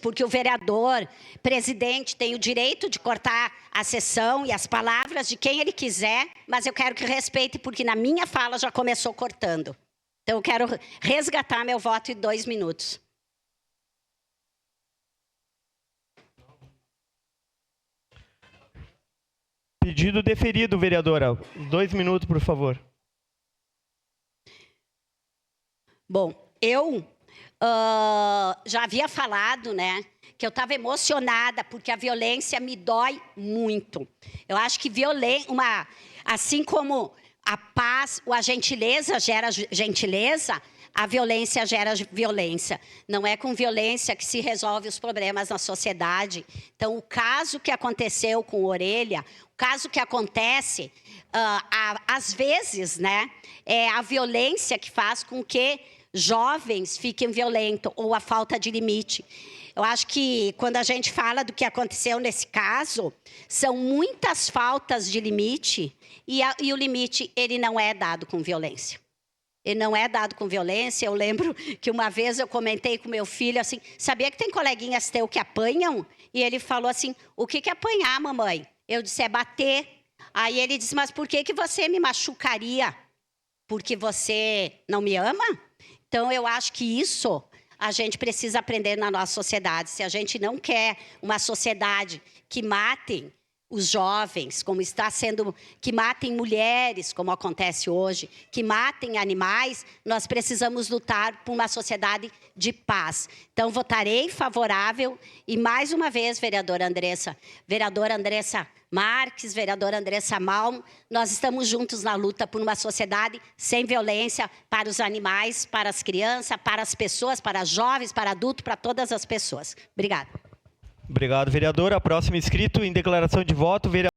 porque o vereador, presidente, tem o direito de cortar a sessão e as palavras de quem ele quiser, mas eu quero que respeite, porque na minha fala já começou cortando. Então, eu quero resgatar meu voto em 2 minutos. Pedido deferido, vereadora. 2 minutos, por favor. Bom, eu já havia falado, né, que eu estava emocionada porque a violência me dói muito. Eu acho que assim como a paz, a gentileza gera gentileza, a violência gera violência. Não é com violência que se resolve os problemas na sociedade. Então, o caso que aconteceu com o Orelha, o caso que acontece, às vezes, né, é a violência que faz com que jovens fiquem violentos, ou a falta de limite. Eu acho que, quando a gente fala do que aconteceu nesse caso, são muitas faltas de limite, e o limite, ele não é dado com violência. Ele não é dado com violência. Eu lembro que uma vez eu comentei com meu filho assim, sabia que tem coleguinhas teu que apanham? E ele falou assim, o que é apanhar, mamãe? Eu disse, é bater. Aí ele disse, mas por que você me machucaria? Porque você não me ama? Então, eu acho que isso a gente precisa aprender na nossa sociedade. Se a gente não quer uma sociedade que matem os jovens, como está sendo, que matem mulheres, como acontece hoje, que matem animais, nós precisamos lutar por uma sociedade de paz. Então, votarei favorável e, mais uma vez, vereadora Andressa Marques, vereadora Andressa Malmo, nós estamos juntos na luta por uma sociedade sem violência para os animais, para as crianças, para as pessoas, para os jovens, para adultos, para todas as pessoas. Obrigada. Obrigado, vereadora. Próximo inscrito em declaração de voto, vereador.